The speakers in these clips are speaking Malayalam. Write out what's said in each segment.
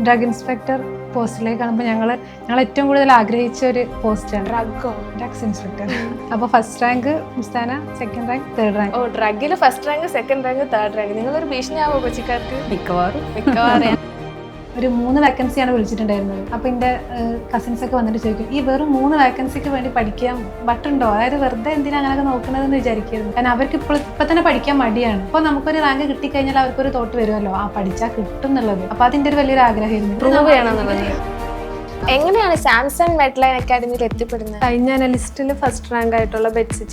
ഡ്രഗ് ഇൻസ്പെക്ടർ പോസ്റ്റിലേക്ക് കാണുമ്പോൾ ഞങ്ങൾ ഏറ്റവും കൂടുതൽ ആഗ്രഹിച്ച ഒരു പോസ്റ്റാണ് ഡ്രഗ്സ് ഇൻസ്പെക്ടർ. അപ്പോൾ first rank Mustana, second rank, third rank. ഓ, ഡ്രഗിൽ first rank, second rank, third rank. നിങ്ങളൊരു ഭീഷണിയാവോ കൊച്ചിക്കാർക്ക്? മിക്കവാറും ഒരു 3 വേക്കൻസിയാണ് വിളിച്ചിട്ടുണ്ടായിരുന്നത്. അപ്പോൾ എൻ്റെ കസിൻസ് ഒക്കെ വന്നിട്ട് ചോദിക്കും, ഈ വെറും 3 വേക്കൻസിക്ക് വേണ്ടി പഠിക്കാൻ ബട്ടുണ്ടോ? അതായത് വെറുതെ എന്തിനാ അങ്ങനെയൊക്കെ നോക്കണതെന്ന് വിചാരിക്കരുത്. കാരണം അവർക്ക് ഇപ്പം തന്നെ പഠിക്കാൻ മടിയാണ്. അപ്പോൾ നമുക്കൊരു റാങ്ക് കിട്ടിക്കഴിഞ്ഞാൽ അവർക്കൊരു തോട്ട് വരുമല്ലോ, ആ പഠിച്ചാൽ കിട്ടും എന്നുള്ളത്. അപ്പോൾ അതിൻ്റെ ഒരു വലിയൊരു ആഗ്രഹമായിരുന്നു, പ്രൂവ് ചെയ്യണമെന്നുള്ളത്. എങ്ങനെയാണ് സാംസൺ മെഡ്ലൈൻ അക്കാഡമിയിൽ എത്തിപ്പെടുന്നത്? കഴിഞ്ഞ അനലിസ്റ്റിൽ ഫസ്റ്റ് റാങ്ക് ആയിട്ടുള്ള ബെറ്റ്സി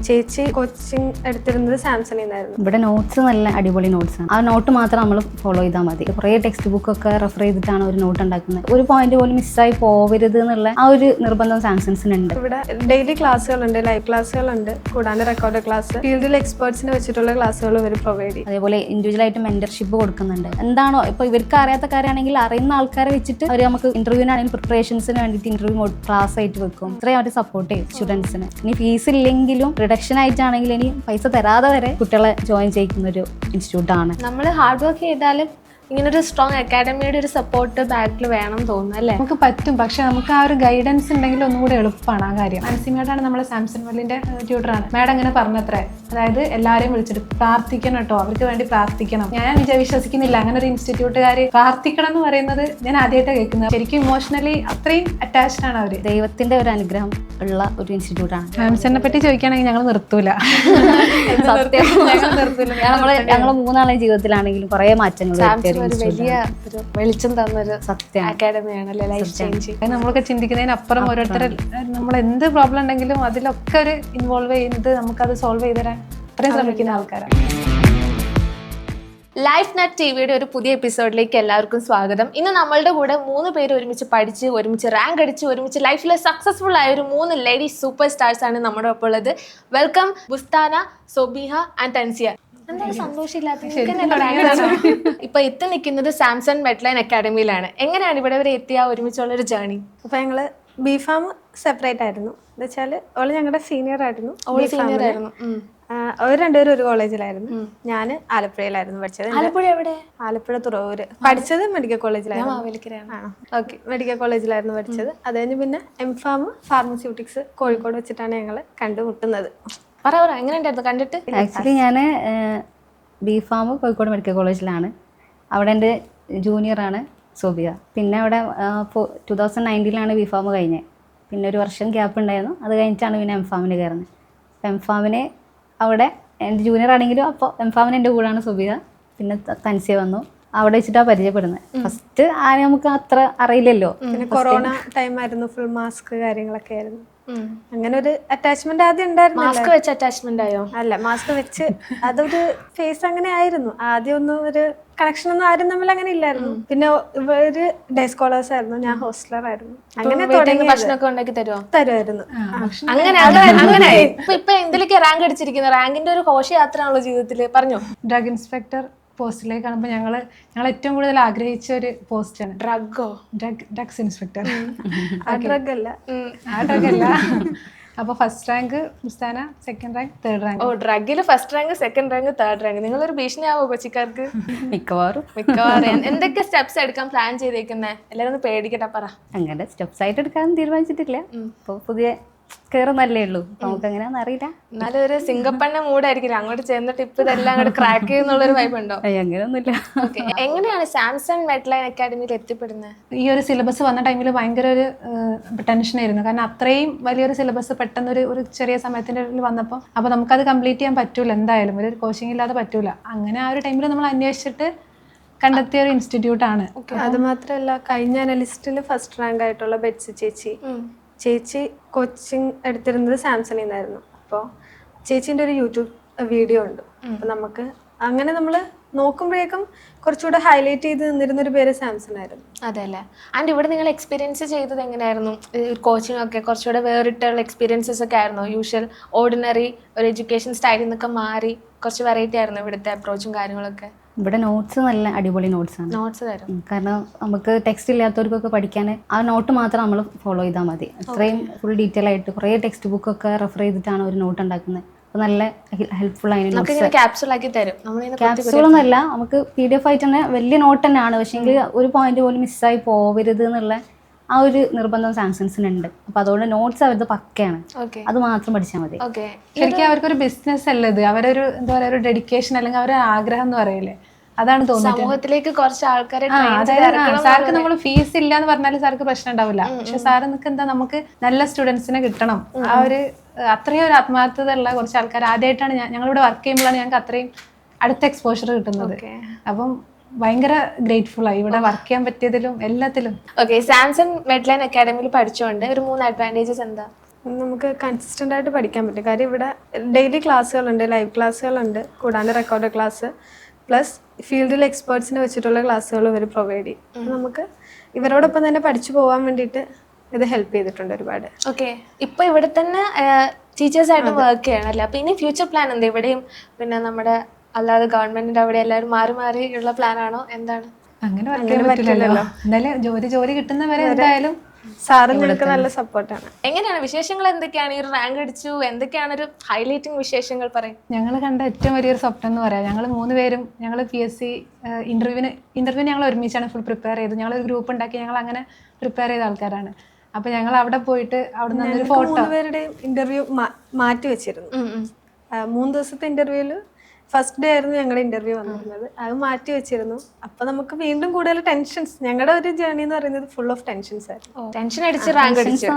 ചേച്ചി കോച്ചിങ് എടുത്തിരുന്നത് സാംസണിൽ നിന്നായിരുന്നു. ഇവിടെ നോട്ട്സ് നല്ല അടിപൊളി നോട്ട്സ് ആണ്. ആ നോട്ട് മാത്രം നമ്മൾ ഫോളോ ചെയ്താൽ മതി. കുറേ ടെക്സ്റ്റ് ബുക്ക് ഒക്കെ റെഫർ ചെയ്തിട്ടാണ് ഒരു നോട്ട് ഉണ്ടാക്കുന്നത്. ഒരു പോയിന്റ് പോലും മിസ്സായി പോവരുത് എന്നുള്ള ആ ഒരു നിർബന്ധം സാംസൺസിനുണ്ട്. ഇവിടെ ഡെയിലി ക്ലാസ്സുകളുണ്ട്, ലൈവ് ക്ലാസ്സുകളുണ്ട്, കൂടാതെ റെക്കോർഡ് ക്ലാസ്, ഫീൽഡിൽ എക്സ്പേർട്സിനെ വെച്ചിട്ടുള്ള ക്ലാസ്സുകൾ ഇവർ പ്രൊവൈഡ് ചെയ്യും. അതേപോലെ ഇൻഡിവിജ്വൽ ആയിട്ട് മെന്റർഷിപ്പ് കൊടുക്കുന്നുണ്ട്. എന്താണോ ഇപ്പൊ ഇവർക്ക് അറിയാത്ത കാര്യമാണെങ്കിൽ അറിയുന്ന ആൾക്കാരെ വെച്ചിട്ട് അവർ നമുക്ക് ഇന്റർവ്യൂവിനാണെങ്കിൽ പ്രിപ്പറേഷൻസിന് വേണ്ടിയിട്ട് ഇന്റർവ്യൂ ക്ലാസ് ആയിട്ട് വെക്കും. ഇത്രയും അവർ സപ്പോർട്ട് ചെയ്യും സ്റ്റുഡൻസിന്. ഇനി ഫീസ് ഇല്ലെങ്കിലും റിഡക്ഷൻ ആയിട്ടാണെങ്കിൽ ഇനി പൈസ തരാതെ വരെ കുട്ടികളെ ജോയിൻ ചെയ്യിക്കുന്ന ഒരു ഇൻസ്റ്റിറ്റ്യൂട്ടാണ്. നമ്മൾ ഹാർഡ് വർക്ക് ചെയ്താലും ഇങ്ങനൊരു സ്ട്രോങ് അക്കാഡമിയുടെ ഒരു സപ്പോർട്ട് ബാക്കിൽ വേണം തോന്നുന്നു അല്ലേ? നമുക്ക് പറ്റും, പക്ഷെ നമുക്ക് ആ ഒരു ഗൈഡൻസ് ഉണ്ടെങ്കിൽ ഒന്നുകൂടി എളുപ്പമാണ് ആ കാര്യം. മാഡമാണ് നമ്മളെ സാംസൺ വെല്ലിന്റെ ട്യൂട്ടറാണ്. മാഡം അങ്ങനെ പറഞ്ഞത്രേ, അതായത് എല്ലാവരെയും വിളിച്ചിട്ട് പ്രാർത്ഥിക്കണം കേട്ടോ, അവർക്ക് വേണ്ടി പ്രാർത്ഥിക്കണം. ഞാൻ വിശ്വസിക്കുന്നില്ല അങ്ങനെ ഒരു ഇൻസ്റ്റിറ്റ്യൂട്ടുകാർ പ്രാർത്ഥിക്കണം എന്ന് പറയുന്നത് ഞാൻ ആദ്യമായിട്ടാണ് കേൾക്കുന്നത്. ശരിക്കും ഇമോഷണലി അത്രയും അറ്റാച്ച്ഡ് ആണ് അവര്. ദൈവത്തിന്റെ ഒരു അനുഗ്രഹം ഉള്ള ഒരു ഇൻസ്റ്റിറ്റ്യൂട്ടാണ്. സാംസണിനെ പറ്റി ചോദിക്കുകയാണെങ്കിൽ ഞങ്ങൾ നിർത്തൂല. ഞങ്ങൾ 3 ജീവിതത്തിലാണെങ്കിലും കുറെ മാറ്റങ്ങൾ ഒരു വലിയ ഒരു വെളിച്ചം തന്നൊരു സത്യം അക്കാഡമിയാണ് ലൈഫ് ചേഞ്ച്. നമ്മളൊക്കെ ചിന്തിക്കുന്നതിനപ്പുറം ഓരോരുത്തർ നമ്മൾ എന്ത് പ്രോബ്ലം ഉണ്ടെങ്കിലും അതിലൊക്കെ ഒരു ഇൻവോൾവ് ചെയ്യുന്നത് നമുക്കത് സോൾവ് ചെയ്ത് തരാൻ അത്രയും ശ്രമിക്കുന്ന ആൾക്കാരാണ്. ലൈഫ് നെറ്റ് ടിവിയുടെ ഒരു പുതിയ എപ്പിസോഡിലേക്ക് എല്ലാവർക്കും സ്വാഗതം. ഇന്ന് നമ്മളുടെ കൂടെ 3 പേര് ഒരുമിച്ച് പഠിച്ച്, ഒരുമിച്ച് റാങ്ക് അടിച്ച്, ഒരുമിച്ച് ലൈഫിൽ സക്സസ്ഫുൾ ആയ ഒരു 3 ലേഡി സൂപ്പർ സ്റ്റാർസ് ആണ് നമ്മുടെ ഒപ്പം ഉള്ളത്. Welcome Mustana, Sobiha and Tansiya. എന്താണ് സന്തോഷമില്ലാത്ത? ഇപ്പൊ എത്തി നിൽക്കുന്നത് സാംസൺ മെഡ്ലൈൻ അക്കാഡമിയിലാണ്. എങ്ങനെയാണ് ഇവിടെ വരെ എത്തിയ ഒരുമിച്ചുള്ള ഒരു ജേർണി? അപ്പൊ ഞങ്ങള് ബിഫാം സെപ്പറേറ്റ് ആയിരുന്നു. എന്ന് വെച്ചാല് ഓള് ഞങ്ങളുടെ സീനിയർ ആയിരുന്നു. അവർ രണ്ടുപേരും ഒരു കോളേജിലായിരുന്നു. ഞാൻ ആലപ്പുഴയിലായിരുന്നു പഠിച്ചത്. ആലപ്പുഴ എവിടെ? ആലപ്പുഴ തുറവൂര്. പഠിച്ചത് മെഡിക്കൽ കോളേജിലായിരുന്നു. ഓക്കെ, മെഡിക്കൽ കോളേജിലായിരുന്നു പഠിച്ചത്. അത് കഴിഞ്ഞ് പിന്നെ എംഫാം ഫാർമസ്യൂട്ടിക്സ് കോഴിക്കോട് വെച്ചിട്ടാണ് ഞങ്ങൾ കണ്ടുമുട്ടുന്നത്. പറ എങ്ങനെയുണ്ടായിരുന്നു കണ്ടിട്ട്? ആക്ച്വലി ഞാൻ ബിഫാം കോഴിക്കോട് മെഡിക്കൽ കോളേജിലാണ്. അവിടെ എൻ്റെ ജൂനിയറാണ് സോബിയ. പിന്നെ അവിടെ 2019 ബിഫാം കഴിഞ്ഞത്. പിന്നെ ഒരു വർഷം ഗ്യാപ്പ് ഉണ്ടായിരുന്നു. അത് കഴിഞ്ഞിട്ടാണ് പിന്നെ എംഫാമിന് കയറുന്നത്. അപ്പം എംഫാമിന് അവിടെ എൻ്റെ ജൂനിയർ ആണെങ്കിലും അപ്പോൾ എംഫാമിന് എൻ്റെ കൂടെയാണ് സോബിയ. പിന്നെ തൻസിയ വന്നു. അവിടെ വെച്ചിട്ടാണ് പരിചയപ്പെടുന്നത്. ഫസ്റ്റ് ആരും നമുക്ക് അത്ര അറിയില്ലല്ലോ. പിന്നെ കൊറോണ ടൈം ആയിരുന്നു, ഫുൾ മാസ്ക് കാര്യങ്ങളൊക്കെ ആയിരുന്നു. അങ്ങനെ ഒരു അറ്റാച്ച്മെന്റ് ആദ്യം ഉണ്ടായിരുന്നു. മാസ്ക് വെച്ച് അറ്റാച്ച്മെന്റ് ആയോ? അല്ല, മാസ്ക് വെച്ച് അതൊരു ഫേസ് അങ്ങനെ ആയിരുന്നു. ആദ്യം ഒന്നും ഒരു കണക്ഷൻ ഒന്നും ആരും തമ്മിൽ അങ്ങനെ ഇല്ലായിരുന്നു. പിന്നെ ഇവര് ഡേ സ്കോളേഴ്സ് ആയിരുന്നു, ഞാൻ ഹോസ്റ്റലർ ആയിരുന്നു. അങ്ങനെ ഭക്ഷണമൊക്കെ ഉണ്ടാക്കി തരുമായിരുന്നു. അങ്ങനെ ഇപ്പൊ എന്തിലൊക്കെ റാങ്ക് അടിച്ചിരിക്കുന്ന റാങ്കിന്റെ ഒരു ഘോഷയാത്രയാണല്ലോ ജീവിതത്തില്. പറഞ്ഞു. ഡ്രഗ് ഇൻസ്പെക്ടർ പോസ്റ്റിലേക്ക് കാണുമ്പോൾ ഞങ്ങൾ ഏറ്റവും കൂടുതൽ ആഗ്രഹിച്ച ഒരു പോസ്റ്റാണ് ഡ്രഗ്സ് ഇൻസ്പെക്ടർ. ആ ഡ്രഗ് അല്ല. അപ്പോൾ first rank Mustana, second rank, third rank. ഓ, ഡ്രഗിൽ first rank, second rank, third rank. നിങ്ങളൊരു ഭീഷണിയാവോ കൊച്ചിക്കാർക്ക്? മിക്കവാറും. എന്തൊക്കെ സ്റ്റെപ്സ് എടുക്കാൻ പ്ലാൻ ചെയ്തേക്കുന്നേ? എല്ലാരും ഒന്ന് പേടിക്കട്ടെ, പറ. അങ്ങനെ സ്റ്റെപ്സ് ആയിട്ട് എടുക്കാൻ തീരുമാനിച്ചിട്ടില്ല. ഇപ്പോൾ പുതിയ കയറുന്നല്ലേ ഉള്ളൂ, നമുക്ക് എങ്ങനെയാണെന്ന് അറിയില്ല. എന്നാലും ഒരു സിംഗപ്പണ്ണ മൂടായിരിക്കില്ല അങ്ങോട്ട് ചെന്നിട്ട് ഇപ്പൊ ഇതെല്ലാം അങ്ങോട്ട് ക്രാക്ക് ചെയ്യുന്നുള്ളൊരു വൈബ് ഉണ്ടോ? അങ്ങനെയൊന്നുമില്ല. എങ്ങനെയാണ് സാംസൺ മെഡ്ലൈൻ അക്കാഡമിയിൽ എത്തിപ്പെടുന്നത്? ഈ ഒരു സിലബസ് വന്ന ടൈമിൽ ഭയങ്കര ഒരു ടെൻഷനായിരുന്നു. കാരണം അത്രയും വലിയൊരു സിലബസ് പെട്ടെന്ന് ഒരു ചെറിയ സമയത്തിൻ്റെ ഉള്ളിൽ വന്നപ്പോൾ അപ്പോൾ നമുക്കത് കംപ്ലീറ്റ് ചെയ്യാൻ പറ്റൂല, എന്തായാലും ഒരു കോച്ചിങ് ഇല്ലാതെ പറ്റൂല. അങ്ങനെ ആ ഒരു ടൈമിൽ നമ്മൾ അന്വേഷിച്ചിട്ട് കണ്ടെത്തിയ ഒരു ഇൻസ്റ്റിറ്റ്യൂട്ടാണ്. അത് മാത്രമല്ല, കഴിഞ്ഞ അനലിസ്റ്റിൽ ഫസ്റ്റ് റാങ്ക് ആയിട്ടുള്ള ബെറ്റ്സി ചേച്ചി കോച്ചിങ് എടുത്തിരുന്നത് സാംസണിൽ നിന്നായിരുന്നു. അപ്പോൾ ചേച്ചീൻ്റെ ഒരു യൂട്യൂബ് വീഡിയോ ഉണ്ട്. അപ്പോൾ നമുക്ക് അങ്ങനെ നമ്മൾ നോക്കുമ്പോഴേക്കും കുറച്ചുകൂടെ ഹൈലൈറ്റ് ചെയ്ത് നിന്നിരുന്നൊരു പേര് സാംസൺ ആയിരുന്നു. അതെ അല്ലേ? ആൻഡ് ഇവിടെ നിങ്ങൾ എക്സ്പീരിയൻസ് ചെയ്തത് എങ്ങനെയായിരുന്നു? കോച്ചിങ് ഒക്കെ കുറച്ചുകൂടെ വേറിട്ടുള്ള എക്സ്പീരിയൻസസ് ഒക്കെ ആയിരുന്നു? യൂഷ്വൽ ഓർഡിനറി ഒരു എഡ്യൂക്കേഷൻ സ്റ്റൈലിൽ നിന്നൊക്കെ മാറി കുറച്ച് വെറൈറ്റി ആയിരുന്നു ഇവിടുത്തെ അപ്രോച്ചും കാര്യങ്ങളൊക്കെ? ഇവിടെ നോട്ട്സ് നല്ല അടിപൊളി നോട്ട്സാണ്. നോട്ട്സ് തരും. കാരണം നമുക്ക് ടെക്സ്റ്റ് ഇല്ലാത്തവർക്കൊക്കെ പഠിക്കാൻ ആ നോട്ട് മാത്രം നമ്മൾ ഫോളോ ചെയ്താൽ മതി. അത്രയും ഫുൾ ഡീറ്റെയിൽ ആയിട്ട് കുറേ ടെക്സ്റ്റ് ബുക്കൊക്കെ റെഫർ ചെയ്തിട്ടാണ് ഒരു നോട്ട് ഉണ്ടാക്കുന്നത്. അപ്പോൾ നല്ല ഹെൽപ്ഫുൾ ആയിരുന്നു. നമുക്ക് ഇങ്ങനെ ക്യാപ്സൂൾ ആക്കി തരും, നമ്മളിങ്ങനെ ക്യാപ്സൂളൊന്നുമല്ല, നമുക്ക് PDF ആയിട്ട് തന്നെ വലിയ നോട്ട് തന്നെയാണ്. പക്ഷേങ്കിൽ ഒരു പോയിന്റ് പോലും മിസ്സായി പോവരുത് എന്നുള്ള ആ ഒരു നിർബന്ധം സാംസങ്സിനുണ്ട്. അപ്പോൾ അതുകൊണ്ട് നോട്ട്സ് അവരുടെ പക്കയാണ്, അത് മാത്രം പഠിച്ചാൽ മതി. ശരിക്കും അവർക്കൊരു ബിസിനസ് അല്ല ഇത്, അവരൊരു എന്താ പറയുക, ഒരു ഡെഡിക്കേഷൻ അല്ലെങ്കിൽ അവരുടെ ആഗ്രഹം എന്ന് പറയില്ലേ, അതാണ് തോന്നുന്നത്. സമൂഹത്തിലേക്ക് കുറച്ച് ആൾക്കാരെ സാർക്ക് നമ്മൾ ഫീസ് ഇല്ല എന്ന് പറഞ്ഞാൽ സാർക്ക് പ്രശ്നം ഉണ്ടാവില്ല. പക്ഷെ സാറ് നിനക്ക് എന്താ, നമുക്ക് നല്ല സ്റ്റുഡൻസിനെ കിട്ടണം, ആ ഒരു അത്രയും ഒരു ആത്മാർത്ഥത ഉള്ള കുറച്ച് ആൾക്കാർ. ആദ്യമായിട്ടാണ് ഞങ്ങളിവിടെ വർക്ക് ചെയ്യുമ്പോഴാണ് ഞങ്ങൾക്ക് അത്രയും അടുത്ത എക്സ്പോഷർ കിട്ടുന്നത്. അപ്പം ഭയങ്കര ഗ്രേറ്റ്ഫുൾ ആയി ഇവിടെ വർക്ക് ചെയ്യാൻ പറ്റിയതിലും എല്ലാത്തിലും. ഓക്കെ, സാംസങ് മെഡ്ലൈൻ അക്കാഡമിയിൽ പഠിച്ചുകൊണ്ട് ഒരു 3 അഡ്വാൻറ്റേജസ് എന്താ? നമുക്ക് കൺസിസ്റ്റൻ്റ് ആയിട്ട് പഠിക്കാൻ പറ്റും. കാര്യം ഇവിടെ ഡെയിലി ക്ലാസ്സുകളുണ്ട്, ലൈവ് ക്ലാസ്സുകളുണ്ട്, കൂടാണ്ട് റെക്കോർഡ് ക്ലാസ് പ്ലസ് ഫീൽഡിൽ എക്സ്പേർട്സിനെ വെച്ചിട്ടുള്ള ക്ലാസ്സുകൾ ഇവർ പ്രൊവൈഡ് ചെയ്യും. നമുക്ക് ഇവരോടൊപ്പം തന്നെ പഠിച്ചു പോകാൻ വേണ്ടിയിട്ട് ഇത് ഹെൽപ്പ് ചെയ്തിട്ടുണ്ട് ഒരുപാട്. ഓക്കെ, ഇപ്പൊ ഇവിടെ തന്നെ ടീച്ചേഴ്സായിട്ട് വർക്ക് ചെയ്യണല്ലേ, അപ്പൊ ഇനി ഫ്യൂച്ചർ പ്ലാൻ എന്താ? ഇവിടെയും പിന്നെ നമ്മുടെ അല്ലാതെ ഗവൺമെന്റിന്റെ അവിടെ എല്ലാവരും മാറി മാറി ഉള്ള പ്ലാൻ ആണോ, എന്താണ്? അങ്ങനെ വർക്ക് ചെയ്യാൻ പറ്റില്ലല്ലോ. എന്തായാലും ജോലി കിട്ടുന്നവരെ എന്തായാലും സാറ് നിങ്ങൾക്ക് നല്ല സപ്പോർട്ടാണ്. എങ്ങനെയാണ് വിശേഷങ്ങൾ? എന്തൊക്കെയാണ് ഈ റാങ്ക് അടിച്ചു, എന്തൊക്കെയാണ് ഒരു ഹൈലൈറ്റിംഗ് വിശേഷങ്ങൾ പറയും? ഞങ്ങൾ കണ്ട ഏറ്റവും വലിയൊരു സ്വപ്നം എന്ന് പറയാം, ഞങ്ങൾ 3 പേരും ഞങ്ങൾ PSC ഇന്റർവ്യൂവിന് ഞങ്ങൾ ഒരുമിച്ചാണ് ഫുൾ പ്രിപ്പയർ ചെയ്തത്. ഞങ്ങൾ ഒരു ഗ്രൂപ്പ് ഉണ്ടാക്കി ഞങ്ങൾ അങ്ങനെ പ്രിപ്പയർ ചെയ്ത ആൾക്കാരാണ്. അപ്പൊ ഞങ്ങൾ അവിടെ പോയിട്ട് അവിടെ നിന്നൊരു ഫോട്ടോ, 3 പേരുടെയും ഇന്റർവ്യൂ മാറ്റി വെച്ചിരുന്നു. 3 ദിവസത്തെ ഇന്റർവ്യൂല് ഫസ്റ്റ് ഡേ ആയിരുന്നു ഞങ്ങളുടെ ഇന്റർവ്യൂ വന്നിരുന്നത്, അത് മാറ്റി വെച്ചിരുന്നു. അപ്പൊ നമുക്ക് വീണ്ടും കൂടുതൽ ടെൻഷൻസ്. ഞങ്ങളുടെ ഒരു ജേർണി എന്ന് പറയുന്നത് ഫുൾ ഓഫ് ടെൻഷൻസ് ആയിരുന്നു. ടെൻഷൻ അടിച്ച് റാങ്ക് അടിച്ചു,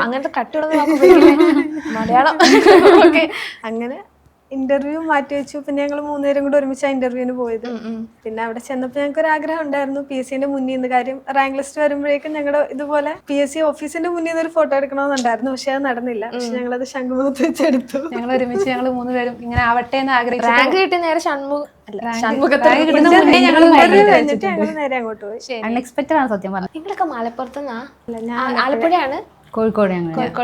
അങ്ങനത്തെ കട്ടുള്ള മലയാളം. ഓക്കെ, അങ്ങനെ ഇന്റർവ്യൂ മാറ്റി വെച്ചു. പിന്നെ ഞങ്ങൾ 3 പേരും കൂടെ ഒരുമിച്ച് ആ ഇന്റർവ്യൂവിന് പോയത്. പിന്നെ അവിടെ ചെന്നപ്പോൾ ഞങ്ങൾക്ക് ഒരു ആഗ്രഹം ഉണ്ടായിരുന്നു PSCന്റെ മുന്നിൽ നിന്ന്. കാര്യം റാങ്ക് ലിസ്റ്റ് വരുമ്പോഴേക്കും ഞങ്ങളുടെ ഇതുപോലെ PSC ഓഫീസിന്റെ മുന്നിൽ നിന്ന് ഒരു ഫോട്ടോ എടുക്കണമെന്നുണ്ടായിരുന്നു. പക്ഷെ അത് നടന്നില്ല. പക്ഷെ ഞങ്ങളത് ശംഖുമുഖത്ത് വെച്ചെടുത്തു. ഞങ്ങൾ ഒരുമിച്ച് ഞങ്ങൾ 3 പേരും ഇങ്ങനെ ആവട്ടെ എന്ന് ആഗ്രഹിച്ചു. റാങ്ക് കിട്ടിയ നേരെ കഴിഞ്ഞിട്ട് ഞങ്ങൾ നേരെ അങ്ങോട്ട് പോയി. അൺഎക്സ്പെക്റ്റഡ് ആണ് സത്യം പറഞ്ഞത്. നിങ്ങളൊക്കെ മലപ്പുറത്തുനിന്നാ? ആലപ്പുഴയാണ്? കോഴിക്കോട്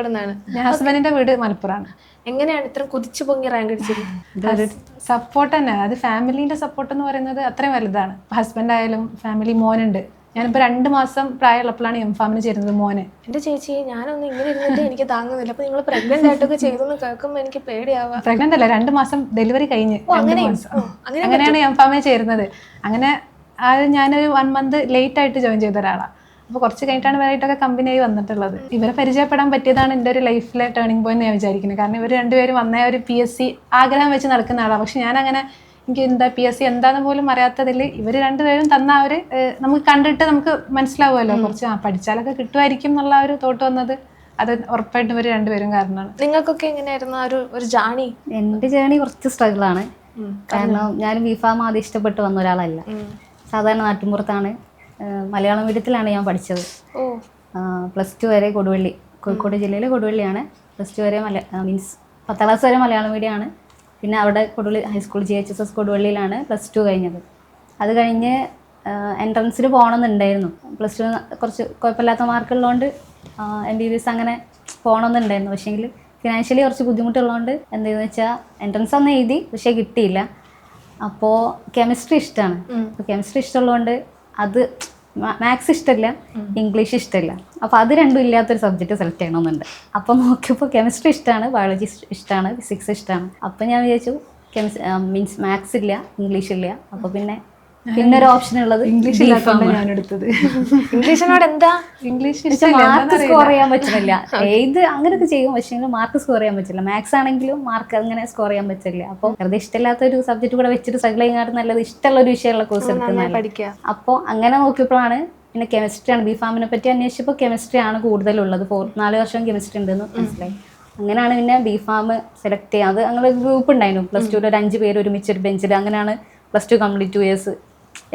നിന്നാണ്. ഹസ്ബൻഡിന്റെ വീട് മലപ്പുറമാണ്. എങ്ങനെയാണ് ഇത്ര കുതിച്ചു പൊങ്ങി റാങ്ക് അടിച്ചത്? അത് സപ്പോർട്ട് തന്നെ, അത് ഫാമിലിന്റെ സപ്പോർട്ട് എന്ന് പറയുന്നത് അത്രയും വലുതാണ്. ഹസ്ബൻഡ് ആയാലും ഫാമിലി, മോനുണ്ട്. ഞാനിപ്പോൾ 2 മാസം പ്രായമുള്ളപ്പോഴാണ് എംഫാമിന് ചേരുന്നത് മോനെ. എന്റെ ചേച്ചി, ഞാനൊന്നും ഇങ്ങനെ ഇരുന്നിട്ട് എനിക്ക് താങ്ങുന്നില്ല. അപ്പൊ നിങ്ങൾ പ്രഗ്നന്റ് ആയിട്ടൊക്കെ ചെയ്തെന്ന് കേൾക്കുമ്പോൾ എനിക്ക് പേടിയാവാ. പ്രഗ്നന്റ് അല്ല, 2 മാസം ഡെലിവറി കഴിഞ്ഞ് 2 മാസം അങ്ങനെയാണ് എംഫാമിന് ചേരുന്നത്. അങ്ങനെ അത് ഞാനൊരു 1 മന്ത് ലേറ്റ് ആയിട്ട് ജോയിൻ ചെയ്ത ഒരാളാണ്. അപ്പോൾ കുറച്ച് കഴിഞ്ഞിട്ടാണ് വേറായിട്ടൊക്കെ കമ്പനിയായി വന്നിട്ടുള്ളത്. ഇവരെ പരിചയപ്പെടാൻ പറ്റിയതാണ് എൻ്റെ ഒരു ലൈഫിലെ ടേണിംഗ് പോയിന്റ് ഞാൻ വിചാരിക്കുന്നത്. കാരണം ഇവർ 2 പേരും വന്ന ഒരു PSC ആഗ്രഹം വെച്ച് നടക്കുന്ന ആളാണ്. പക്ഷെ ഞാനങ്ങനെ എനിക്ക് എന്താ PSC എന്താണെന്ന് പോലും അറിയാത്തതിൽ ഇവർ 2 പേരും തന്ന ആ ഒരു നമുക്ക് കണ്ടിട്ട് നമുക്ക് മനസ്സിലാവുമല്ലോ, കുറച്ച് പഠിച്ചാലൊക്കെ കിട്ടുമായിരിക്കും എന്നുള്ള ഒരു തോട്ട് വന്നത് അത് ഉറപ്പായിട്ടും ഇവർ 2 പേരും കാരണമാണ്. നിങ്ങൾക്കൊക്കെ എങ്ങനെയായിരുന്നു ഒരു ജേണി? എൻ്റെ ജേണി കുറച്ച് സ്ട്രഗിളാണ്. കാരണം ഞാൻ ബിഫാം ആദ്യം ഇഷ്ടപ്പെട്ട് വന്ന ഒരാളല്ല. സാധാരണ നാട്ടിൻപുറത്താണ്, മലയാളം മീഡിയത്തിലാണ് ഞാൻ പഠിച്ചത്. +2 വരെ കൊടുവള്ളി, കോഴിക്കോട് ജില്ലയിലെ കൊടുവള്ളിയാണ്. +2 വരെ മീൻസ് 10ാം ക്ലാസ് വരെ മലയാളം മീഡിയമാണ്. പിന്നെ അവിടെ കൊടുവള്ളി ഹൈസ്കൂൾ GHSS കൊടുവള്ളിയിലാണ് +2 കഴിഞ്ഞത്. അത് കഴിഞ്ഞ് എൻട്രൻസിന് പോകണമെന്നുണ്ടായിരുന്നു. +2 കുറച്ച് കുഴപ്പമില്ലാത്ത മാർക്കുള്ളതുകൊണ്ട് MBBS അങ്ങനെ പോകണമെന്നുണ്ടായിരുന്നു. പക്ഷേങ്കിൽ ഫിനാൻഷ്യലി കുറച്ച് ബുദ്ധിമുട്ടുള്ളതുകൊണ്ട് എന്തെന്ന് വെച്ചാൽ എൻട്രൻസ് ഒന്നും എഴുതി, പക്ഷേ കിട്ടിയില്ല. അപ്പോൾ കെമിസ്ട്രി ഇഷ്ടമാണ്. അപ്പോൾ കെമിസ്ട്രി ഇഷ്ടമുള്ളതുകൊണ്ട് അത് മാത്സ് ഇഷ്ടമില്ല, ഇംഗ്ലീഷ് ഇഷ്ടമില്ല. അപ്പോൾ അത് രണ്ടും ഇല്ലാത്തൊരു സബ്ജക്റ്റ് സെലക്ട് ചെയ്യണമെന്നുണ്ട്. അപ്പോൾ നോക്കിയപ്പോൾ കെമിസ്ട്രി ഇഷ്ടമാണ്, ബയോളജി ഇഷ്ടമാണ്, ഫിസിക്സ് ഇഷ്ടമാണ്. അപ്പോൾ ഞാൻ വിചാരിച്ചു മീൻസ് മാത്സ് ഇല്ല, ഇംഗ്ലീഷ് ഇല്ല. അപ്പോൾ പിന്നെ ഒരു ഓപ്ഷൻ ഉള്ളത് ഇംഗ്ലീഷ് ഇല്ലാത്തതുകൊണ്ട് ഞാൻ എടുത്തത്. ഇംഗ്ലീഷിനോട് എന്താ? ഇംഗ്ലീഷ് മാർക്ക് സ്കോർ ചെയ്യാൻ പറ്റുന്നില്ല. ഏത് അങ്ങനെയൊക്കെ ചെയ്യും, പക്ഷേ മാർക്ക് സ്കോർ ചെയ്യാൻ പറ്റില്ല. മാത്സ് ആണെങ്കിലും മാർക്ക് അങ്ങനെ സ്കോർ ചെയ്യാൻ പറ്റില്ല. അപ്പോൾ വെറുതെ ഇഷ്ടമില്ലാത്ത ഒരു സബ്ജക്റ്റ് കൂടെ വെച്ചിട്ട് സ്ട്രഗിൾ ചെയ്യാൻ നല്ലത് ഇഷ്ടമുള്ള ഒരു വിഷയമുള്ള കോഴ്സ് എടുക്കുന്നത്. അപ്പോൾ അങ്ങനെ നോക്കിയപ്പോഴാണ് പിന്നെ കെമിസ്ട്രിയാണ്, ബിഫാമിനെ പറ്റി അന്വേഷിച്ചപ്പോൾ കെമിസ്ട്രിയാണ് കൂടുതലുള്ളത്. 4 വർഷം കെമിസ്ട്രി ഉണ്ടെന്ന് മനസ്സിലായി. അങ്ങനെയാണ് പിന്നെ ബിഫാം സെലക്ട് ചെയ്യുക. അത് ഞങ്ങൾ ഗ്രൂപ്പ് ഉണ്ടായിരുന്നു, +2 ഒരു 5 പേര് ഒരുമിച്ച് ഒരു ബെഞ്ചിൽ. അങ്ങനെയാണ് +2 കംപ്ലീറ്റ് 2 ഇയേഴ്സ്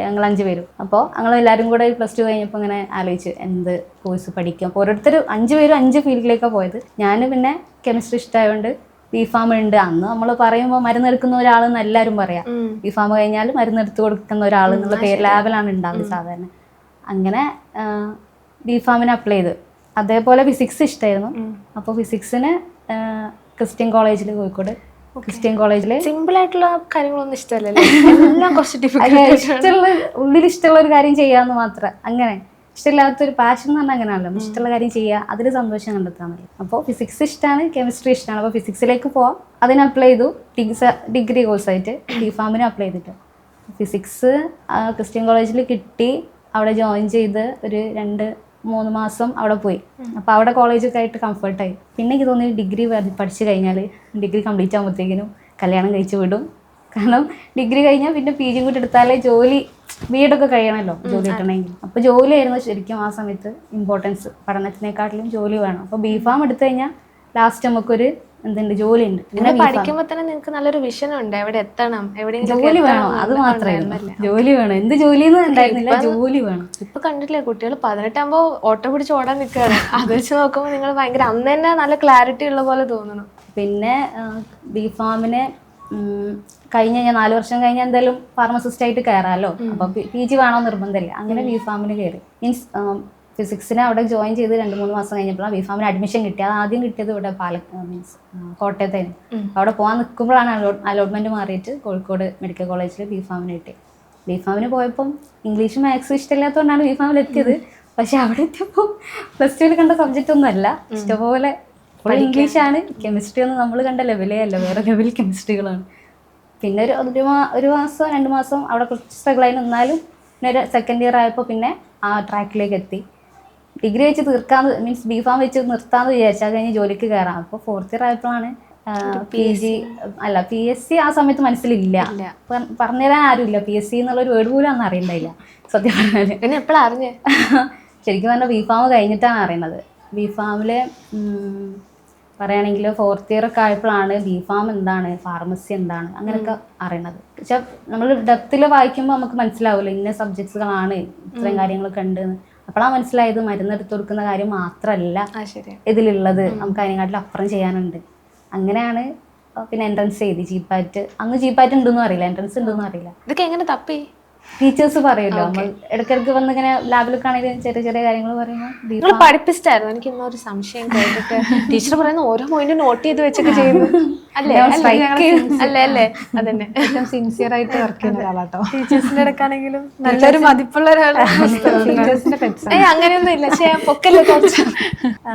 ഞങ്ങൾ 5 പേരും. അപ്പോൾ ഞങ്ങൾ എല്ലാവരും കൂടെ +2 കഴിഞ്ഞപ്പോൾ ഇങ്ങനെ ആലോചിച്ച് എന്ത് കോഴ്സ് പഠിക്കും. അപ്പോൾ ഓരോരുത്തർ 5 പേരും 5 ഫീൽഡിലേക്കാണ് പോയത്. ഞാൻ പിന്നെ കെമിസ്ട്രി ഇഷ്ടമായതുകൊണ്ട് ബിഫാം ഉണ്ട്. അന്ന് നമ്മൾ പറയുമ്പോൾ മരുന്നെടുക്കുന്ന ഒരാളെന്ന് എല്ലാവരും പറയാം. ബിഫാം കഴിഞ്ഞാൽ മരുന്നെടുത്ത് കൊടുക്കുന്ന ഒരാൾ എന്നുള്ള പേര് ലാബിലാണ് ഉണ്ടാവുന്നത് സാധാരണ. അങ്ങനെ ബിഫാമിന് അപ്ലൈ ചെയ്ത്. അതേപോലെ ഫിസിക്സ് ഇഷ്ടമായിരുന്നു. അപ്പോൾ ഫിസിക്സിന് ക്രിസ്ത്യൻ കോളേജിൽ, കോഴിക്കോട് ക്രിസ്ത്യൻ കോളേജിൽ. സിമ്പിൾ ആയിട്ടുള്ള കാര്യങ്ങളൊന്നും ഇഷ്ടമല്ലല്ലോ, എല്ലാം കുറച്ച് ഉള്ളിൽ ഇഷ്ടമുള്ള ഒരു കാര്യം ചെയ്യാന്ന് മാത്രം. അങ്ങനെ ഇഷ്ടമില്ലാത്തൊരു പാഷൻ എന്ന് പറഞ്ഞാൽ അങ്ങനെയാണല്ലോ, ഇഷ്ടമുള്ള കാര്യം ചെയ്യുക, അതിൽ സന്തോഷം കണ്ടെത്താമല്ലോ. അപ്പോൾ ഫിസിക്സ് ഇഷ്ടമാണ്, കെമിസ്ട്രി ഇഷ്ടമാണ്. അപ്പോൾ ഫിസിക്സിലേക്ക് പോവാം. അതിന് അപ്ലൈ ചെയ്തു, ഡിഗ്രി കോഴ്സായിട്ട് ബിഫാമിന് അപ്ലൈ ചെയ്തിട്ട്. ഫിസിക്സ് ക്രിസ്ത്യൻ കോളേജിൽ കിട്ടി. അവിടെ ജോയിൻ ചെയ്ത് ഒരു 2-3 മാസം അവിടെ പോയി. അപ്പോൾ അവിടെ കോളേജൊക്കെ ആയിട്ട് കംഫർട്ടായി. പിന്നെ എനിക്ക് തോന്നി ഡിഗ്രി പഠിച്ചു കഴിഞ്ഞാൽ ഡിഗ്രി കംപ്ലീറ്റ് ആകുമ്പോഴത്തേക്കിനും കല്യാണം കഴിച്ച് വിടും. കാരണം ഡിഗ്രി കഴിഞ്ഞാൽ പിന്നെ PG കൂടി എടുത്താലേ ജോലി, B.Ed ഒക്കെ കഴിയണമല്ലോ ജോലി കിട്ടണമെങ്കിൽ. അപ്പോൾ ജോലിയായിരുന്നു ശരിക്കും ആ സമയത്ത് ഇമ്പോർട്ടൻസ്. പഠനത്തിനെക്കാട്ടിലും ജോലി വേണം. അപ്പോൾ ബിഫാം എടുത്തു കഴിഞ്ഞാൽ ലാസ്റ്റ് നമുക്കൊരു എന്തുണ്ട്, ജോലി ഉണ്ട്. പിന്നെ പഠിക്കുമ്പോൾ തന്നെ നിങ്ങൾക്ക് നല്ലൊരു വിഷൻ ഉണ്ട്, എവിടെ എത്തണം, ജോലി വേണം, അത് മാത്രമേ ജോലി വേണം. എന്ത് ജോലിയൊന്നും ഉണ്ടായിരുന്നില്ല, ജോലി വേണം. ഇപ്പൊ കണ്ടിട്ടില്ലേ കുട്ടികൾ 18 ആകുമ്പോൾ ഓട്ടോ പിടിച്ച് ഓടാൻ നിൽക്കുകയാണ്. അത് വെച്ച് നോക്കുമ്പോൾ നിങ്ങൾ ഭയങ്കര അന്ന് തന്നെ നല്ല ക്ലാരിറ്റി ഉള്ള പോലെ തോന്നണം. പിന്നെ ബിഫാമിന് കഴിഞ്ഞ 4 വർഷം കഴിഞ്ഞാൽ എന്തായാലും ഫാർമസിസ്റ്റ് ആയിട്ട് കയറാമല്ലോ. അപ്പോൾ PG വേണോ നിർബന്ധമില്ല. അങ്ങനെ ബിഫാമിന് കയറി. മീൻസ് ഫിസിക്സിന് അവിടെ ജോയിൻ ചെയ്ത് 2-3 മാസം കഴിഞ്ഞപ്പോഴാണ് ബിഫാമിന് അഡ്മിഷൻ കിട്ടിയത്. അത് ആദ്യം കിട്ടിയത് ഇവിടെ മീൻസ് കോട്ടയത്തായിരുന്നു. അവിടെ പോകാൻ നിൽക്കുമ്പോഴാണ് അലോട്ട്മെൻറ്റ് മാറിയിട്ട് കോഴിക്കോട് മെഡിക്കൽ കോളേജിൽ ബിഫാമിന് കിട്ടി. ബിഫാമിന് പോയപ്പം ഇംഗ്ലീഷും മാത്സും ഇഷ്ടമില്ലാത്തതുകൊണ്ടാണ് ബിഫാമിൽ എത്തിയത്. പക്ഷെ അവിടെ എത്തിയപ്പോൾ +2 കണ്ട സബ്ജക്റ്റ് ഒന്നും അല്ല, ഇഷ്ടംപോലെ ഫുൾ ഇംഗ്ലീഷാണ്. കെമിസ്ട്രി ഒന്നും നമ്മൾ കണ്ട ലെവലേ അല്ല, വേറെ ലെവൽ കെമിസ്ട്രികളാണ്. പിന്നെ ഒരു മാസം 2 മാസം അവിടെ കുറച്ച് സ്ട്രഗിളായി നിന്നാലും പിന്നെ ഒരു സെക്കൻഡ് ഇയർ ആയപ്പോൾ പിന്നെ ആ ട്രാക്കിലേക്ക് എത്തി. ഡിഗ്രി വെച്ച് തീർക്കാന്ന്, മീൻസ് ബിഫാം വെച്ച് നിർത്താമെന്ന് വിചാരിച്ചാൽ കഴിഞ്ഞ് ജോലിക്ക് കയറാം. അപ്പോൾ 4th ഇയർ ആയപ്പോഴാണ് PSC ആ സമയത്ത് മനസ്സിലില്ല, പറഞ്ഞുതരാൻ ആരുമില്ല. PSC എന്നുള്ളൊരു വേർഡ് പോലും അന്ന് അറിയണ്ടായില്ല സത്യം പറഞ്ഞാൽ. പിന്നെ എപ്പോഴാണ് അറിഞ്ഞേ? ശരിക്കും പറഞ്ഞാൽ ബിഫാം കഴിഞ്ഞിട്ടാണ് അറിയുന്നത്. ബിഫാമിൽ പറയുകയാണെങ്കിൽ 4th ഇയർ ഒക്കെ ആയപ്പോഴാണ് ബിഫാം എന്താണ്, ഫാർമസി എന്താണ് അങ്ങനെയൊക്കെ അറിയണത്. പക്ഷെ നമ്മൾ ഡെപ്തിൽ വായിക്കുമ്പോൾ നമുക്ക് മനസ്സിലാവില്ല ഇന്ന സബ്ജക്ട്സുകളാണ്, ഇത്രയും കാര്യങ്ങളൊക്കെ ഉണ്ടെന്ന്. അപ്പോഴാണ് മനസ്സിലായത് മരുന്നെടുത്ത് കൊടുക്കുന്ന കാര്യം മാത്രമല്ല ഇതിലുള്ളത്, നമുക്ക് അതിനെക്കാട്ടിലും അപ്പുറം ചെയ്യാനുണ്ട്. അങ്ങനെയാണ് പിന്നെ എൻട്രൻസ് എഴുതി. GPAT, അന്ന് GPAT ഉണ്ടെന്നും അറിയില്ല, എൻട്രൻസ് ഉണ്ടെന്നും അറിയില്ല. ഇതൊക്കെ എങ്ങനെ തപ്പി? ടീച്ചേഴ്സ് പറയുമല്ലോ, നമ്മൾ ഇടയ്ക്കിടയ്ക്ക് വന്ന് ഇങ്ങനെ ലാബിലൊക്കെ ആണെങ്കിലും ചെറിയ ചെറിയ കാര്യങ്ങൾ പറയുമ്പോൾ. നിങ്ങൾ പഠിപ്പിച്ചിട്ടായിരുന്നു? എനിക്ക് ഇന്നൊരു സംശയം കേട്ടിട്ട് ടീച്ചർ പറയുന്ന ഓരോ പോയിന്റ് നോട്ട് ചെയ്ത് വെച്ചൊക്കെ ചെയ്യുന്നു അല്ലേ? അല്ലേ അതന്നെ. ഏറ്റവും സിൻസിയർ ആയിട്ട് വർക്ക് ചെയ്യുന്ന ഒരാളാട്ടോ. ടീച്ചേഴ്സിന്റെ ഇടയ്ക്കാണെങ്കിലും നല്ലൊരു മതിപ്പുള്ള ഒരാളാണ്. ടീച്ചേഴ്സിന്റെ പെറ്റ്സ്. അങ്ങനെയൊന്നും ഇല്ല, പൊക്കല്ലേ കുറച്ച്.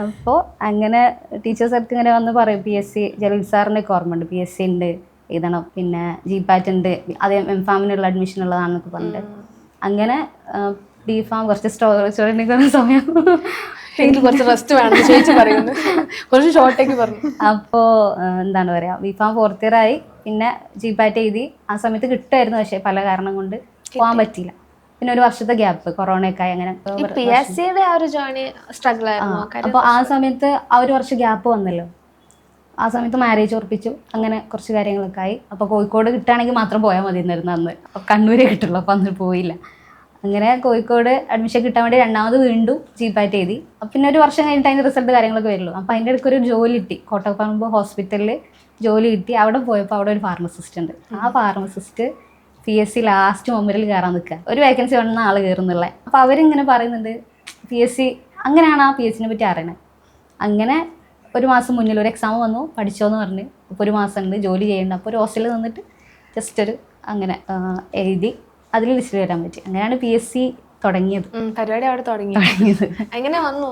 അപ്പോൾ അങ്ങനെ ടീച്ചേഴ്സ് ഒക്കെ ഇങ്ങനെ വന്ന് പറയും, PSC ജലീൽ സാറിൻ്റെ ഒക്കെ ഓർമ്മയുണ്ട്, PSC ഉണ്ട് എഴുതണം, പിന്നെ GPAT ഉണ്ട്, അതേ എംഫാമിനുള്ള അഡ്മിഷൻ ഉള്ളതാണെന്നൊക്കെ പറഞ്ഞിട്ട്. അങ്ങനെ ബിഫാം കുറച്ച് സ്റ്റോറി സമയം എനിക്ക് കുറച്ച് റെസ്റ്റ് വേണം ചേച്ചി പറയുന്നു, കുറച്ച് ഷോർട്ടേക്ക് പറഞ്ഞു. അപ്പോൾ എന്താണ് പറയുക, ബിഫാം 4th ഇയർ ആയി. പിന്നെ GPAT എഴുതി. ആ സമയത്ത് കിട്ടുമായിരുന്നു, പക്ഷേ പല കാരണം കൊണ്ട് പോകാൻ പറ്റിയില്ല. പിന്നെ ഒരു വർഷത്തെ ഗ്യാപ്പ്, കൊറോണയൊക്കെ ആയി. അങ്ങനെ PSCയുടെ ആ ഒരു ജേർണി സ്ട്രഗിൾ ആയിരുന്നു. അപ്പോൾ ആ സമയത്ത് ആ ഒരു വർഷം ഗ്യാപ്പ് വന്നല്ലോ. ആ സമയത്ത് മാരേജ് ഉറപ്പിച്ചു. അങ്ങനെ കുറച്ച് കാര്യങ്ങളൊക്കെ ആയി. അപ്പോൾ കോഴിക്കോട് കിട്ടുകയാണെങ്കിൽ മാത്രം പോയാൽ മതി എന്നായിരുന്നു അന്ന്. അപ്പോൾ കണ്ണൂരേ കിട്ടുള്ളൂ, അപ്പോൾ അന്ന് പോയില്ല. അങ്ങനെ കോഴിക്കോട് അഡ്മിഷൻ കിട്ടാൻ വേണ്ടി രണ്ടാമത് വീണ്ടും GPAT എഴുതി. പിന്നെ ഒരു വർഷം കഴിഞ്ഞിട്ട് അതിൻ്റെ റിസൾട്ട് കാര്യങ്ങളൊക്കെ വരുള്ളൂ. അപ്പോൾ അതിൻ്റെ ഇടയ്ക്ക് ഒരു ജോലി കിട്ടി, കോട്ടപ്പറമ്പ് ഹോസ്പിറ്റലിൽ ജോലി കിട്ടി. അവിടെ പോയപ്പോൾ അവിടെ ഒരു ഫാർമസിസ്റ്റ് ഉണ്ട്. ആ ഫാർമസിസ്റ്റ് PSC ലാസ്റ്റ് മൊമെന്റിൽ കയറാൻ നിൽക്കുക, ഒരു വേക്കൻസി വേണമെന്ന ആൾ കയറുന്നുള്ളത്. അപ്പോൾ അവരിങ്ങനെ പറയുന്നുണ്ട് PSC, അങ്ങനെയാണ് ആ PSCനെ പറ്റി അറിയണത്. അങ്ങനെ ഒരു മാസം മുന്നിൽ ഒരു എക്സാം വന്നു, പഠിച്ചോന്ന് പറഞ്ഞ്. അപ്പോൾ ഒരു മാസം ഉണ്ട് ജോലി ചെയ്യേണ്ട. അപ്പോൾ ഒരു ഹോസ്റ്റലിൽ നിന്നിട്ട് ജസ്റ്റ് ഒരു അങ്ങനെ എഴുതി, അതിൽ ലിസ്റ്റിൽ വരാൻ പറ്റി. അങ്ങനെയാണ് PSC തുടങ്ങിയത്. പരിപാടി അവിടെ തുടങ്ങിയത്. എങ്ങനെ വന്നു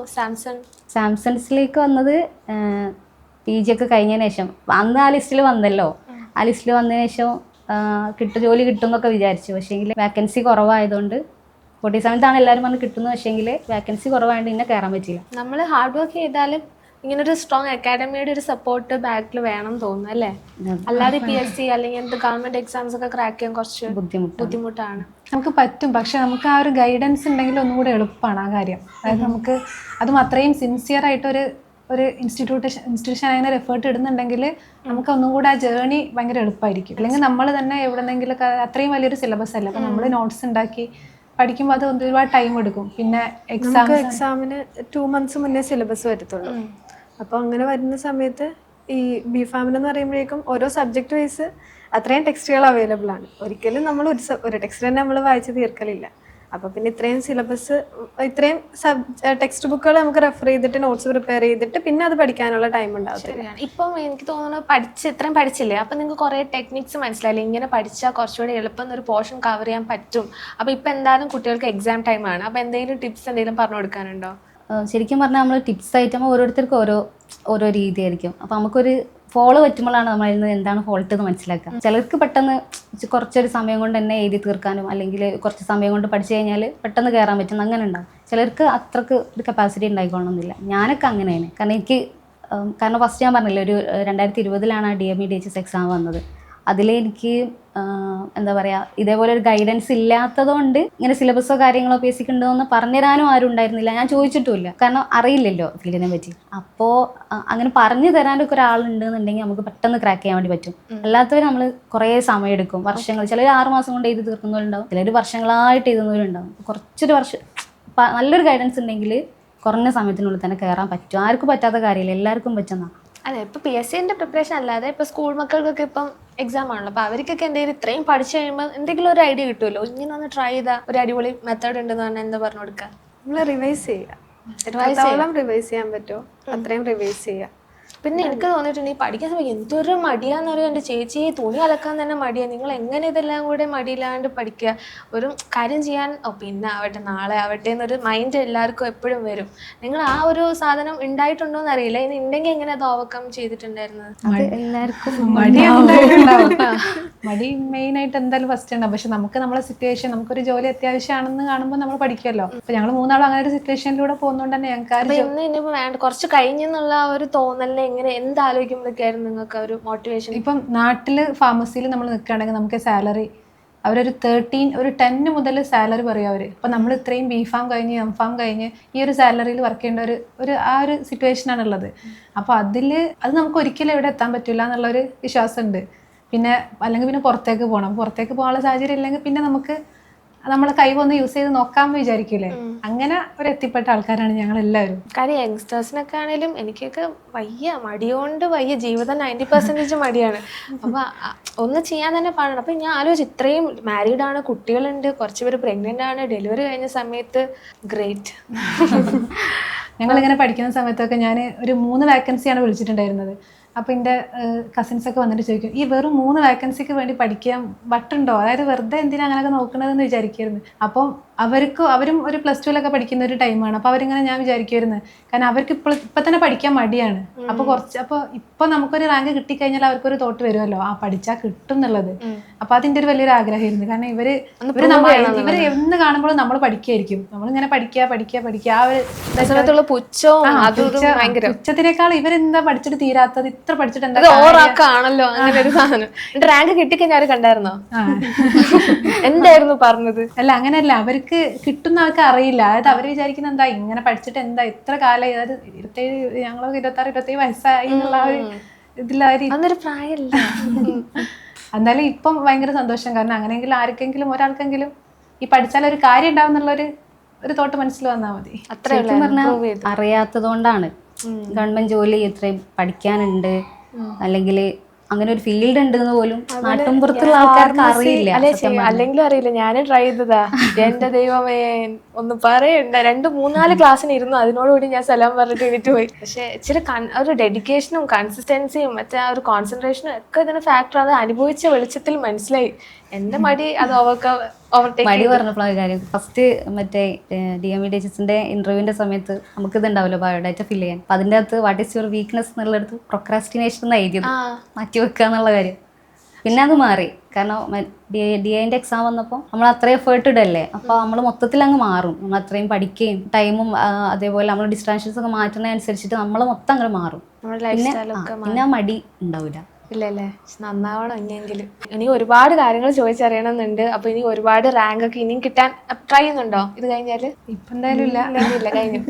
സാംസൺസിലേക്ക് വന്നത്? PG ഒക്കെ കഴിഞ്ഞതിന് ശേഷം. അന്ന് ആ ലിസ്റ്റിൽ വന്നല്ലോ. ആ ലിസ്റ്റിൽ വന്നതിന് ശേഷം ജോലി കിട്ടും എന്നൊക്കെ വിചാരിച്ചു. പക്ഷേങ്കിൽ വാക്കൻസി കുറവായതുകൊണ്ട് 47 എല്ലാവരും പറഞ്ഞ് കിട്ടുന്നു. പക്ഷേങ്കിൽ വാക്കൻസി കുറവായതുകൊണ്ട് ഇന്നെ കയറാൻ പറ്റില്ല. നമ്മൾ ഹാർഡ് വർക്ക് ചെയ്താലും ഇങ്ങനൊരു സ്ട്രോങ് അക്കാഡമിയുടെ ഒരു സപ്പോർട്ട് ബാക്കിൽ വേണം തോന്നുന്നു അല്ലേ? അല്ലാതെ PSC അല്ലെങ്കിൽ ഗവൺമെന്റ് എക്സാംസ് ഒക്കെ ക്രാക്ക് ചെയ്യാൻ കുറച്ച് ബുദ്ധിമുട്ടാണ്. നമുക്ക് പറ്റും, പക്ഷെ നമുക്ക് ആ ഒരു ഗൈഡൻസ് ഉണ്ടെങ്കിൽ ഒന്നുകൂടെ എളുപ്പമാണ് ആ കാര്യം. അതായത് നമുക്ക് അതും അത്രയും സിൻസിയർ ആയിട്ടൊരു ഇൻസ്റ്റിറ്റ്യൂഷൻ അങ്ങനെ എഫേർട്ട് ഇടുന്നുണ്ടെങ്കിൽ നമുക്ക് ഒന്നും കൂടെ ആ ജേർണി ഭയങ്കര എളുപ്പമായിരിക്കും. അല്ലെങ്കിൽ നമ്മൾ തന്നെ എവിടെന്നെങ്കിലും അത്രയും വലിയൊരു സിലബസ് അല്ല. അപ്പോൾ നമ്മൾ നോട്ട്സ് ഉണ്ടാക്കി പഠിക്കുമ്പോൾ അത് ഒരുപാട് ടൈം എടുക്കും. പിന്നെ എക്സാമിന് 2 months മുന്നേ സിലബസ് വരത്തുള്ളൂ. അപ്പോൾ അങ്ങനെ വരുന്ന സമയത്ത് ഈ ബിഫാമിനെന്ന് പറയുമ്പോഴേക്കും ഓരോ സബ്ജക്റ്റ് വൈസ് അത്രയും ടെക്സ്റ്റുകൾ അവൈലബിൾ ആണ്. ഒരിക്കലും നമ്മൾ ഒരു ടെക്സ്റ്റ് തന്നെ നമ്മൾ വായിച്ച് തീർക്കലില്ല. അപ്പോൾ പിന്നെ ഇത്രയും സിലബസ്, ഇത്രയും ടെക്സ്റ്റ് ബുക്കുകൾ നമുക്ക് റെഫർ ചെയ്തിട്ട് നോട്ട്സ് പ്രിപ്പയർ ചെയ്തിട്ട് പിന്നെ അത് പഠിക്കാനുള്ള ടൈം ഉണ്ടാവത്തില്ല. ശരിയാണ്. ഇപ്പം എനിക്ക് തോന്നുന്നു ഇത്രയും പഠിച്ചില്ലേ, അപ്പം നിങ്ങൾക്ക് കുറേ ടെക്നിക്സ് മനസ്സിലായില്ലേ, ഇങ്ങനെ പഠിച്ചാൽ കുറച്ചുകൂടി എളുപ്പം ഒരു പോർഷൻ കവർ ചെയ്യാൻ പറ്റും. അപ്പോൾ ഇപ്പം എന്തായാലും കുട്ടികൾക്ക് എക്സാം ടൈമാണ്. അപ്പോൾ എന്തെങ്കിലും ടിപ്സ് എന്തെങ്കിലും പറഞ്ഞു കൊടുക്കാനുണ്ടോ? ശരിക്കും പറഞ്ഞാൽ നമ്മൾ ടിപ്സ് ആയിട്ട് ഓരോരുത്തർക്കും ഓരോ രീതിയായിരിക്കും. അപ്പോൾ നമുക്കൊരു ഫോളോ പറ്റുമ്പോഴാണ് നമ്മളിൽ നിന്ന് എന്താണ് ഫോൾട്ട് എന്ന് മനസ്സിലാക്കുക. ചിലർക്ക് പെട്ടെന്ന് കുറച്ചൊരു സമയം കൊണ്ട് തന്നെ എഴുതി തീർക്കാനും അല്ലെങ്കിൽ കുറച്ച് സമയം കൊണ്ട് പഠിച്ചു കഴിഞ്ഞാൽ പെട്ടെന്ന് കയറാൻ പറ്റും, അങ്ങനെ ഉണ്ടാവും. ചിലർക്ക് അത്രക്ക് ഒരു കപ്പാസിറ്റി ഉണ്ടായിക്കോണമെന്നില്ല. ഞാനൊക്കെ അങ്ങനെയാണ്. കാരണം ഫസ്റ്റ് ഞാൻ പറഞ്ഞില്ലേ, ഒരു 2020 DME DHS എക്സാം വന്നത്. അതിലെനിക്ക് എന്താ പറയുക, ഇതേപോലെ ഒരു ഗൈഡൻസ് ഇല്ലാത്തതുകൊണ്ട് ഇങ്ങനെ സിലബസോ കാര്യങ്ങളോ ബേസിക് ഉണ്ടോ എന്ന് പറഞ്ഞുതരാനും ആരും ഉണ്ടായിരുന്നില്ല. ഞാൻ ചോദിച്ചിട്ടുമില്ല, കാരണം അറിയില്ലല്ലോ ഫീൽഡിനെ പറ്റി. അപ്പോൾ അങ്ങനെ പറഞ്ഞു തരാനൊക്കെ ഒരാളുണ്ടെന്നുണ്ടെങ്കിൽ നമുക്ക് പെട്ടെന്ന് ക്രാക്ക് ചെയ്യാൻ വേണ്ടി പറ്റും. അല്ലാത്തവർ നമ്മൾ കുറേ സമയം എടുക്കും, വർഷങ്ങൾ. ചിലർ 6 മാസം കൊണ്ട് എഴുതി തീർക്കുന്നവരുണ്ടാവും, ചിലർ വർഷങ്ങളായിട്ട് എഴുതുന്നവരുണ്ടാവും. കുറച്ചൊരു വർഷം നല്ലൊരു ഗൈഡൻസ് ഉണ്ടെങ്കിൽ കുറഞ്ഞ സമയത്തിനുള്ളിൽ തന്നെ കയറാൻ പറ്റും. ആർക്കും പറ്റാത്ത കാര്യമില്ല, എല്ലാവർക്കും പറ്റുന്ന. അതെ, ഇപ്പോൾ PSCൻ്റെ പ്രിപ്പറേഷൻ അല്ലാതെ ഇപ്പോൾ സ്കൂൾ മക്കൾക്കൊക്കെ ഇപ്പം എക്സാം ആണല്ലോ. അപ്പോൾ അവർക്കൊക്കെ എന്തെങ്കിലും ഇത്രയും പഠിച്ചു കഴിയുമ്പോൾ എന്തെങ്കിലും ഒരു ഐഡിയ കിട്ടുമല്ലോ. ഇങ്ങനെ ഒന്ന് ട്രൈ ചെയ്താൽ ഒരു അടിപൊളി മെത്തേഡ് ഉണ്ടെന്ന് പറഞ്ഞാൽ എന്താ പറഞ്ഞു കൊടുക്കുക? നമ്മൾ റിവൈസ് ചെയ്യുക, എത്രത്തോളം റിവൈസ് ചെയ്യാൻ പറ്റുമോ അത്രയും റിവൈസ് ചെയ്യുക. പിന്നെ എനിക്ക് തോന്നിയിട്ടുണ്ട് ഈ പഠിക്കാൻ സമയം എന്തൊരു മടിയാന്ന് പറയുക. എൻ്റെ ചേച്ചിയെ തുണി അലക്കാൻ തന്നെ മടിയാണ്. നിങ്ങൾ എങ്ങനെ ഇതെല്ലാം കൂടെ മടിയില്ലാണ്ട് പഠിക്കുക? ഒരു കാര്യം ചെയ്യാൻ പിന്നെ ആവട്ടെ, നാളെ ആവട്ടെ എന്നൊരു മൈൻഡ് എല്ലാവർക്കും എപ്പോഴും വരും. നിങ്ങൾ ആ ഒരു സാധനം ഉണ്ടായിട്ടുണ്ടോ എന്ന് അറിയില്ല. ഇനി ഉണ്ടെങ്കിൽ എങ്ങനെ അത് ഓവർകം ചെയ്തിട്ടുണ്ടായിരുന്നത്? അത് എല്ലാവർക്കും മടി മെയിനായിട്ട് എന്തായാലും ഫസ്റ്റ് ഉണ്ടാവും. പക്ഷെ നമുക്ക് നമ്മളെ സിറ്റുവേഷൻ, നമുക്കൊരു ജോലി അത്യാവശ്യമാണെന്ന് കാണുമ്പോൾ നമ്മൾ പഠിക്കുമല്ലോ. അപ്പൊ ഞങ്ങൾ 3 ആളും അങ്ങനെ ഒരു സിറ്റുവേഷനിലൂടെ പോകുന്നതുകൊണ്ട് തന്നെ ഞങ്ങൾക്ക് ഇന്നിപ്പോ വേണ്ട കുറച്ച് കഴിഞ്ഞെന്നുള്ള ഒരു തോന്നലിനെ എങ്ങനെ എന്താലോചിക്കുമ്പോഴൊക്കെയായിരുന്നു നിങ്ങൾക്ക് ഒരു മോട്ടിവേഷൻ? ഇപ്പം നാട്ടിൽ ഫാർമസിയിൽ നമ്മൾ നിൽക്കുകയാണെങ്കിൽ നമുക്ക് സാലറി അവരൊരു 10 മുതൽ സാലറി പറയും അവർ. അപ്പം നമ്മൾ ഇത്രയും BPharm കഴിഞ്ഞ് MPharm കഴിഞ്ഞ് ഈ ഒരു സാലറിയിൽ വർക്ക് ചെയ്യേണ്ട ആ ഒരു സിറ്റുവേഷനാണുള്ളത്. അപ്പോൾ അത് നമുക്ക് ഒരിക്കലും എവിടെ എത്താൻ പറ്റില്ല എന്നുള്ളൊരു വിശ്വാസമുണ്ട്. പിന്നെ അല്ലെങ്കിൽ പിന്നെ പുറത്തേക്ക് പോകാനുള്ള സാഹചര്യം ഇല്ലെങ്കിൽ പിന്നെ നമുക്ക് നമ്മളെ കഴിവ് ഒന്ന് യൂസ് ചെയ്ത് നോക്കാമെന്ന് വിചാരിക്കൂലേ. അങ്ങനെ ഒരു എത്തിപ്പെട്ട ആൾക്കാരാണ് ഞങ്ങൾ എല്ലാവരും. കാര്യം യങ്സ്റ്റേഴ്സിനൊക്കെ ആണെങ്കിലും എനിക്കൊക്കെ മടിയോണ്ട് ജീവിതം 90% മടിയാണ്. അപ്പൊ ഒന്ന് ചെയ്യാൻ തന്നെ പാടാണ്. അപ്പൊ ഞാൻ ആലോചിച്ചു, ഇത്രയും മാരീഡാണ്, കുട്ടികളുണ്ട്, കുറച്ച് പേര് പ്രഗ്നന്റ് ആണ്, ഡെലിവറി കഴിഞ്ഞ സമയത്ത് ഗ്രേറ്റ്. ഞങ്ങളിങ്ങനെ പഠിക്കുന്ന സമയത്തൊക്കെ ഞാൻ ഒരു 3 വേക്കൻസിയാണ് വിളിച്ചിട്ടുണ്ടായിരുന്നത്. അപ്പോൾ എൻ്റെ കസിൻസൊക്കെ വന്നിട്ട് ചോദിക്കും, ഈ വെറും 3 വേക്കൻസിക്ക് വേണ്ടി പഠിക്കാൻ വട്ടുണ്ടോ? അതായത് വെറുതെ എന്തിനാ അങ്ങനെയൊക്കെ നോക്കണതെന്ന് വിചാരിക്കുമായിരുന്നു. അപ്പം അവരും ഒരു +2 പഠിക്കുന്ന ഒരു ടൈമാണ്. അപ്പോൾ അവരിങ്ങനെ ഞാൻ വിചാരിക്കുമായിരുന്നു, കാരണം അവർക്ക് ഇപ്പം തന്നെ പഠിക്കാൻ മടിയാണ്. അപ്പോൾ ഇപ്പം നമുക്കൊരു റാങ്ക് കിട്ടിക്കഴിഞ്ഞാൽ അവർക്കൊരു തോട്ട് വരുമല്ലോ, പഠിച്ചാൽ കിട്ടും എന്നുള്ളത്. അപ്പോൾ അതിൻ്റെ ഒരു വലിയൊരു ആഗ്രഹമായിരുന്നു. കാരണം ഇവർ എന്ന് കാണുമ്പോഴും നമ്മൾ പഠിക്കുകയായിരിക്കും. നമ്മളിങ്ങനെ പഠിക്കുക ആ ഒരു പുച്ഛത്തിനേക്കാൾ ഇവരെന്താ പഠിച്ചിട്ട് തീരാത്തത്, ഇത്ര പഠിച്ചിട്ട് എന്താ ഓറാക്കാണല്ലോ അങ്ങനെ ഒരു സാധനം. റാങ്ക് കിട്ടിക്കഴിഞ്ഞാൽ അവർ കണ്ടായിരുന്നോ? എന്തായിരുന്നു പറഞ്ഞത്? അല്ല, അങ്ങനെയല്ല, അവർക്ക് കിട്ടുന്ന അവർക്ക് അറിയില്ല. അതായത് അവർ വിചാരിക്കുന്ന എന്താ, ഇങ്ങനെ പഠിച്ചിട്ട് എന്താ ഇത്ര കാലം, അതായത് 27 ഞങ്ങളൊക്കെ 26-27 വയസ്സായി എന്നുള്ള ഒരു ഇതിലൊരു പ്രായമല്ല. എന്തായാലും ഇപ്പം ഭയങ്കര സന്തോഷം. കാരണം അങ്ങനെയെങ്കിലും ആർക്കെങ്കിലും ഒരാൾക്കെങ്കിലും ഈ പഠിച്ചാൽ ഒരു കാര്യം ഉണ്ടാവും എന്നുള്ളൊരു തോട്ട് മനസ്സിൽ വന്നാൽ മതി. ശരിക്കും പറഞ്ഞാൽ അറിയാത്തത് കൊണ്ടാണ്. ഗവൺമെന്റ് ജോലി ഇത്രയും പഠിക്കാനുണ്ട്, അല്ലെങ്കിൽ അങ്ങനെ ഒരു ഫീൽഡ് ഉണ്ടെന്ന് പോലും നാട്ടും പുറത്തുള്ള ആൾക്കാർക്ക് അറിയില്ല. അല്ലെങ്കിലും അറിയില്ല. ഞാൻ ട്രൈ ചെയ്തതാ. എന്റെ ദൈവമേ, ഒന്ന് പറയണ്ട. 2-3-4 ക്ലാസ്സിന് ഇരുന്നു. അതിനോടുകൂടി ഞാൻ സലാം പറഞ്ഞിട്ട് എണീറ്റ് പോയി. പക്ഷെ ഇച്ചിരി ഒരു ഡെഡിക്കേഷനും കൺസിസ്റ്റൻസിയും മറ്റേ ആ ഒരു കോൺസെൻട്രേഷനും ഒക്കെ ഇതിന് ഫാക്ടർ. അത് അനുഭവിച്ച വെളിച്ചത്തിൽ മനസ്സിലായി. എന്റെ മടി അത് മടി പറഞ്ഞപ്പോൾ കാര്യം ഫസ്റ്റ് മറ്റേ DME DHSന്റെ ഇന്റർവ്യൂവിന്റെ സമയത്ത് നമുക്ക് ഇതുണ്ടാവില്ല, ബയോഡാറ്റ ഫിൽ ചെയ്യാൻ. അപ്പൊ അതിൻ്റെ അകത്ത് വാട്ട് ഈസ് യുവർ വീക്ക്നെസ് എന്നുള്ളടത്ത് പ്രൊക്രാസ്റ്റിനേഷൻ എന്ന് എഴുതിയത്, മാറ്റി വെക്കുക എന്നുള്ള കാര്യം. പിന്നെ അത് മാറി. കാരണം DIന്റെ എക്സാം വന്നപ്പോൾ നമ്മൾ അത്രയും എഫേർട്ട് ഇടല്ലേ, അപ്പോൾ നമ്മൾ മൊത്തത്തിൽ അങ്ങ് മാറും. നമ്മൾ അത്രയും പഠിക്കുകയും ടൈമും അതേപോലെ നമ്മൾ ഡിസ്ട്രാക്ഷൻസ് ഒക്കെ മാറ്റുന്നതനുസരിച്ചിട്ട് നമ്മൾ മൊത്തം അങ്ങനെ മാറും. പിന്നെ ആ മടി ഉണ്ടാവില്ല. ഇല്ലല്ലേ? നന്നാവണം ഇനിയെങ്കിലും. ഇനി ഒരുപാട് കാര്യങ്ങൾ ചോദിച്ചറിയണമെന്നുണ്ട്. അപ്പൊ ഇനി ഒരുപാട് റാങ്ക് ഒക്കെ ഇനിയും കിട്ടാൻ ട്രൈ ചെയ്യുന്നുണ്ടോ? ഇത് കഴിഞ്ഞാല് ഇപ്പൊ എന്തായാലും ഇല്ല, കഴിഞ്ഞു.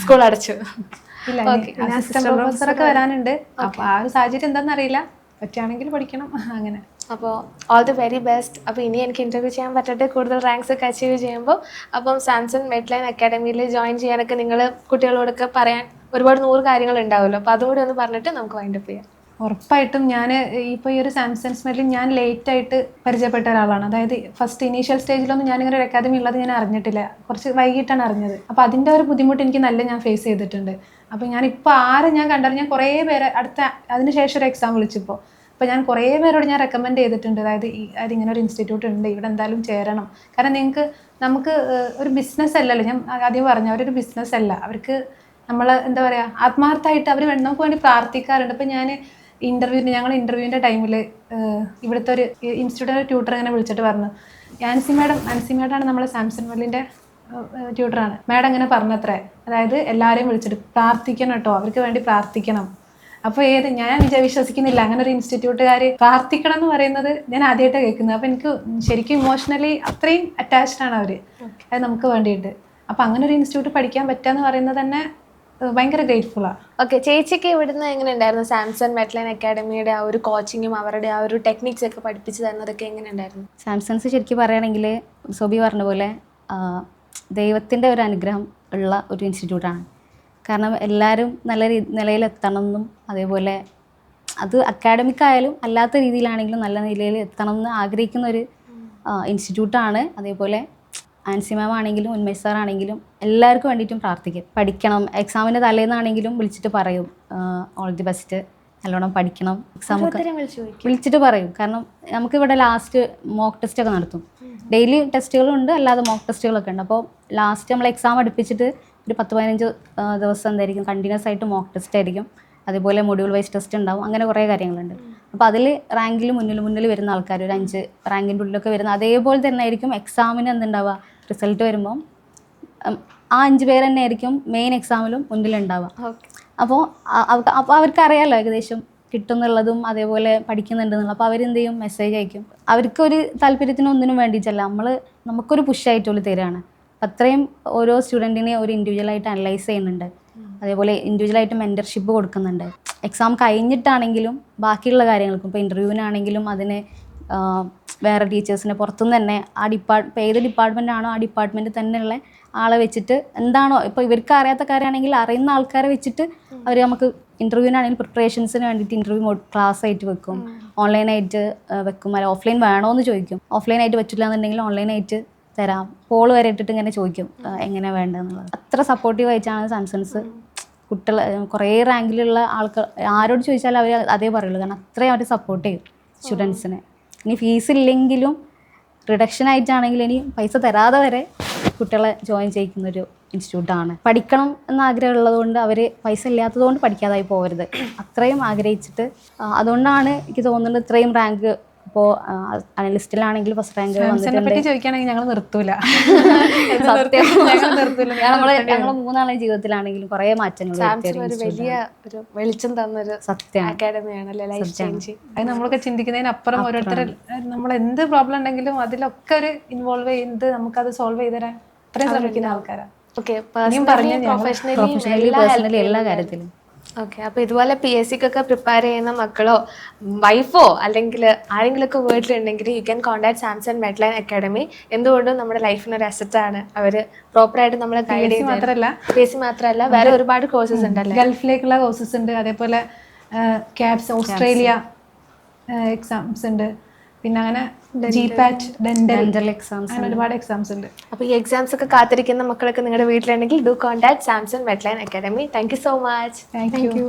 സ്കൂൾ അടച്ചു. അസിസ്റ്റന്റ് പ്രൊഫസറൊക്കെ വരാനുണ്ട്. അപ്പൊ ആ ഒരു സാഹചര്യം എന്താണെന്ന് അറിയില്ല. പറ്റുകയാണെങ്കിൽ പഠിക്കണം അങ്ങനെ. അപ്പോൾ ഓൾ ദി വെരി ബെസ്റ്റ്. അപ്പോൾ ഇനി എനിക്ക് ഇന്റർവ്യൂ ചെയ്യാൻ പറ്റട്ടെ, കൂടുതൽ റാങ്ക്സ് ഒക്കെ അച്ചീവ് ചെയ്യുമ്പോൾ. അപ്പം സാംസൺ മെഡ്ലൈൻ അക്കാഡമിയിൽ ജോയിൻ ചെയ്യാനൊക്കെ നിങ്ങൾ കുട്ടികളോടൊക്കെ പറയാൻ ഒരുപാട് 100 കാര്യങ്ങൾ ഉണ്ടാവുമല്ലോ. അപ്പോൾ അതുകൂടി ഒന്ന് പറഞ്ഞിട്ട് നമുക്ക് വൈൻഡപ്പ് ചെയ്യാം. ഉറപ്പായിട്ടും ഞാൻ ഇപ്പോൾ ഈ ഒരു സാംസൺ സ്മെല്ലിൽ ഞാൻ ലേറ്റായിട്ട് പരിചയപ്പെട്ട ഒരാളാണ്. അതായത് ഫസ്റ്റ് ഇനീഷ്യൽ സ്റ്റേജിലൊന്നും ഞാനിങ്ങനെ ഒരു അക്കാദമി ഉള്ളത് ഞാൻ അറിഞ്ഞിട്ടില്ല, കുറച്ച് വൈകിട്ടാണ് അറിഞ്ഞത്. അപ്പോൾ അതിൻ്റെ ഒരു ബുദ്ധിമുട്ട് എനിക്ക് ഞാൻ ഫേസ് ചെയ്തിട്ടുണ്ട്. അപ്പോൾ ഞാനിപ്പോൾ ആരെ ഞാൻ കണ്ടാലും ഞാൻ കുറേ പേരെ അതിന് ശേഷം ഒരു എക്സാം വിളിച്ചപ്പോൾ അപ്പോൾ ഞാൻ കുറേ പേരോട് ഞാൻ റെക്കമെൻഡ് ചെയ്തിട്ടുണ്ട്. അതായത് ഇങ്ങനെ ഒരു ഇൻസ്റ്റിറ്റ്യൂട്ട് ഉണ്ട്, ഇവിടെ എന്തായാലും ചേരണം. കാരണം നമുക്ക് ഒരു ബിസിനസ് അല്ലല്ലോ, ഞാൻ ആദ്യം പറഞ്ഞു, അവരൊരു ബിസിനസ് അല്ല, അവർക്ക് നമ്മൾ എന്താ പറയുക ആത്മാർത്ഥമായിട്ട് അവർ നമുക്ക് വേണ്ടി പ്രാർത്ഥിക്കാറുണ്ട്. അപ്പോൾ ഞങ്ങൾ ഇൻ്റർവ്യൂവിൻ്റെ ടൈമിൽ ഇവിടുത്തെ ഒരു ഇൻസ്റ്റിറ്റ്യൂട്ടിലെ ട്യൂട്ടർ ഇങ്ങനെ വിളിച്ചിട്ട് പറഞ്ഞു, ആൻസി മാഡമാണ് നമ്മളെ സാംസൺ വെല്ലിൻ്റെ ട്യൂട്ടറാണ്. മാഡം ഇങ്ങനെ പറഞ്ഞത്രേ, അതായത് എല്ലാവരെയും വിളിച്ചിട്ട് പ്രാർത്ഥിക്കണം കേട്ടോ, അവർക്ക് വേണ്ടി പ്രാർത്ഥിക്കണം. അപ്പോൾ ഞാൻ വിശ്വസിക്കുന്നില്ല അങ്ങനെ ഒരു ഇൻസ്റ്റിറ്റ്യൂട്ടുകാർ പ്രാർത്ഥിക്കണം എന്ന് പറയുന്നത് ഞാൻ ആദ്യമായിട്ടാണ് കേൾക്കുന്നത്. അപ്പോൾ എനിക്ക് ശരിക്കും ഇമോഷണലി അത്രയും അറ്റാച്ച്ഡ് ആണ് അവർ, അത് നമുക്ക് വേണ്ടിയിട്ട്. അപ്പോൾ അങ്ങനെ ഒരു ഇൻസ്റ്റിറ്റ്യൂട്ട് പഠിക്കാൻ പറ്റുക എന്ന് പറയുന്നത് തന്നെ ഭയങ്കര ഗ്രേറ്റ്ഫുള്ളാണ്. ഓക്കെ, ചേച്ചിക്ക് ഇവിടുന്ന് എങ്ങനെ ഉണ്ടായിരുന്നു സാംസൺ മെറ്റ്ലൈൻ അക്കാഡമിയുടെ ആ ഒരു കോച്ചിങ്ങും അവരുടെ ആ ഒരു ടെക്നിക്സ് ഒക്കെ പഠിപ്പിച്ചു തരുന്നതൊക്കെ എങ്ങനെ ഉണ്ടായിരുന്നു? സാംസൺസ് ശരിക്കും പറയുകയാണെങ്കിൽ സോബി പറഞ്ഞ പോലെ ദൈവത്തിൻ്റെ ഒരു അനുഗ്രഹം ഉള്ള ഒരു ഇൻസ്റ്റിറ്റ്യൂട്ടാണ്. കാരണം എല്ലാവരും നല്ല നിലയിലെത്തണമെന്നും അതേപോലെ അത് അക്കാഡമിക് ആയാലും അല്ലാത്ത രീതിയിലാണെങ്കിലും നല്ല നിലയിൽ എത്തണം എന്ന് ആഗ്രഹിക്കുന്ന ഒരു ഇൻസ്റ്റിറ്റ്യൂട്ടാണ്. അതേപോലെ ആൻസി മാം ആണെങ്കിലും ഉന്മേഷ് സാർ ആണെങ്കിലും എല്ലാവർക്കും വേണ്ടിയിട്ടും പ്രാർത്ഥിക്കും. പഠിക്കണം, എക്സാമിൻ്റെ തലേന്നാണെങ്കിലും വിളിച്ചിട്ട് പറയും ഓൾ ദി ബെസ്റ്റ്, നല്ലോണം പഠിക്കണം, എക്സാമൊക്കെ വിളിച്ചിട്ട് പറയും. കാരണം നമുക്കിവിടെ ലാസ്റ്റ് മോക്ക് ടെസ്റ്റ് ഒക്കെ നടത്തും, ഡെയിലി ടെസ്റ്റുകളുണ്ട്, അല്ലാതെ മോക്ക് ടെസ്റ്റുകളൊക്കെ ഉണ്ട്. അപ്പോൾ ലാസ്റ്റ് നമ്മൾ എക്സാം അടുപ്പിച്ചിട്ട് ഒരു 10-15 ദിവസം എന്തായിരിക്കും കണ്ടിന്യൂസ് ആയിട്ട് മോക്ക് ടെസ്റ്റ് ആയിരിക്കും. അതേപോലെ മൊഡ്യൂൾ വൈസ് ടെസ്റ്റ് ഉണ്ടാവും, അങ്ങനെ കുറേ കാര്യങ്ങളുണ്ട്. അപ്പോൾ അതിൽ റാങ്കിൽ മുന്നിൽ വരുന്ന ആൾക്കാർ ഒരു 5 റാങ്കിൻ്റെ ഉള്ളിലൊക്കെ വരുന്ന അതേപോലെ തന്നെ ആയിരിക്കും എക്സാമിന് എന്തുണ്ടാവുക, റിസൾട്ട് വരുമ്പം ആ 5 പേര് തന്നെ ആയിരിക്കും മെയിൻ എക്സാമിലും മുന്നിലുണ്ടാവുക. അപ്പോൾ അവർക്കറിയാമല്ലോ ഏകദേശം കിട്ടുന്നുള്ളതും അതേപോലെ പഠിക്കുന്നുണ്ടെന്നുള്ളത്. അപ്പോൾ അവരെന്ത് ചെയ്യും, മെസ്സേജ് അയക്കും. അവർക്കൊരു താല്പര്യത്തിനും ഒന്നിനും വേണ്ടിയിട്ടല്ല, നമുക്കൊരു പുഷായിട്ട് പോലും തരികയാണ്. അത്രയും ഓരോ സ്റ്റുഡൻറ്റിനെ ഒരു ഇൻഡിവിജ്വലായിട്ട് അനലൈസ് ചെയ്യുന്നുണ്ട്, അതേപോലെ ഇൻഡിവിജ്വലായിട്ട് മെൻറ്റർഷിപ്പ് കൊടുക്കുന്നുണ്ട്. എക്സാം കഴിഞ്ഞിട്ടാണെങ്കിലും ബാക്കിയുള്ള കാര്യങ്ങൾക്കും, ഇപ്പോൾ ഇൻ്റർവ്യൂവിനാണെങ്കിലും അതിന് വേറെ ടീച്ചേഴ്സിനെ പുറത്തുനിന്ന് തന്നെ ഇപ്പോൾ ഏത് ഡിപ്പാർട്ട്മെൻ്റ് ആണോ ആ ഡിപ്പാർട്ട്മെൻറ്റിൽ തന്നെയുള്ള ആളെ വെച്ചിട്ട് എന്താണോ, ഇപ്പോൾ ഇവർക്ക് അറിയാത്ത കാര്യമാണെങ്കിൽ അറിയുന്ന ആൾക്കാരെ വെച്ചിട്ട് അവർ നമുക്ക് ഇൻ്റർവ്യൂവിനാണെങ്കിൽ പ്രിപ്പറേഷൻസിന് വേണ്ടിയിട്ട് ഇൻ്റർവ്യൂ ക്ലാസ് ആയിട്ട് വെക്കും, ഓൺലൈനായിട്ട് വെക്കും. അല്ല ഓഫ്ലൈൻ വേണോ എന്ന് ചോദിക്കും, ഓഫ്ലൈനായിട്ട് പറ്റില്ല എന്നുണ്ടെങ്കിൽ ഓൺലൈനായിട്ട് തരാം, പോൾ വരെ ഇട്ടിട്ട് ഇങ്ങനെ ചോദിക്കും എങ്ങനെ വേണ്ടതെന്നുള്ളത്. അത്ര സപ്പോർട്ടീവ് ആയിട്ടാണ് സാംസൺസ് കുട്ടികൾ കുറേ റാങ്കിലുള്ള ആൾക്കാർ ആരോട് ചോദിച്ചാലും അവർ അതേ പറയുള്ളൂ. കാരണം അത്രയും അവർ സപ്പോർട്ട് ചെയ്യും സ്റ്റുഡൻസിനെ. ഇനി ഫീസ് ഇല്ലെങ്കിലും റിഡക്ഷൻ ആയിട്ടാണെങ്കിലും ഇനി പൈസ തരാതെ വരെ കുട്ടികളെ ജോയിൻ ചെയ്യിക്കുന്നൊരു ഇൻസ്റ്റിറ്റ്യൂട്ടാണ്. പഠിക്കണം എന്ന ആഗ്രഹമുള്ളത് കൊണ്ട് അവർ പൈസ ഇല്ലാത്തതുകൊണ്ട് പഠിക്കാതായി പോകരുത്, അത്രയും ആഗ്രഹിച്ചിട്ട്. അതുകൊണ്ടാണ് എനിക്ക് തോന്നുന്നത് ഇത്രയും റാങ്ക്. ഇപ്പോൾ അനലിസ്റ്റിലാണെങ്കിൽ ഫസ്റ്റ് റാങ്ക് ചോദിക്കുകയാണെങ്കിൽ ഞങ്ങൾ നിർത്തൂല, ഞങ്ങൾ 3 ആളെ ജീവിതത്തിലാണെങ്കിലും കുറേ മാറ്റങ്ങൾ വലിയ ഒരു വെളിച്ചം തന്നൊരു സത്യം അക്കാഡമിയാണല്ലേ, ലൈഫ് ചേഞ്ച്. അത് നമ്മളൊക്കെ ചിന്തിക്കുന്നതിനപ്പുറം ഓരോരുത്തർ നമ്മൾ എന്ത് പ്രോബ്ലം ഉണ്ടെങ്കിലും അതിലൊക്കെ ഒരു ഇൻവോൾവ് ചെയ്ത് നമുക്കത് സോൾവ് ചെയ്ത് തരാൻ അത്രയും ശ്രമിക്കുന്ന ആൾക്കാരാണ്. ഓക്കെ, പ്രൊഫഷണലി എല്ലാ കാര്യത്തിലും. ഓക്കെ, അപ്പോൾ ഇതുപോലെ PSCക്കൊക്കെ പ്രിപ്പയർ ചെയ്യുന്ന മക്കളോ വൈഫോ അല്ലെങ്കിൽ ആരെങ്കിലുമൊക്കെ വീട്ടിലുണ്ടെങ്കിൽ you can contact Samson Metline academy. എന്തുകൊണ്ടും നമ്മുടെ ലൈഫിനൊരു അസറ്റാണ്. അവർ പ്രോപ്പറായിട്ട് നമ്മളെ ഗൈഡ് ചെയ്ത് PSC മാത്രമല്ല വേറെ ഒരുപാട് കോഴ്സസ് ഉണ്ടല്ലോ, ഗൾഫിലേക്കുള്ള കോഴ്സസ് ഉണ്ട്, അതേപോലെ ക്യാബ്സ് ഓസ്ട്രേലിയ എക്സാംസ് ഉണ്ട്, പിന്നെ അങ്ങനെ GPAT ഡെന്റൽ എക്സാംസ്, അങ്ങനെ ഒരുപാട് എക്സാംസ് ഉണ്ട്. അപ്പോൾ ഈ എക്സാംസ് ഒക്കെ കാത്തിരിക്കുന്ന മക്കളൊക്കെ നിങ്ങളുടെ വീട്ടിലുണ്ടെങ്കിൽ do contact Samson Metline academy. Thank you so much. Thank U.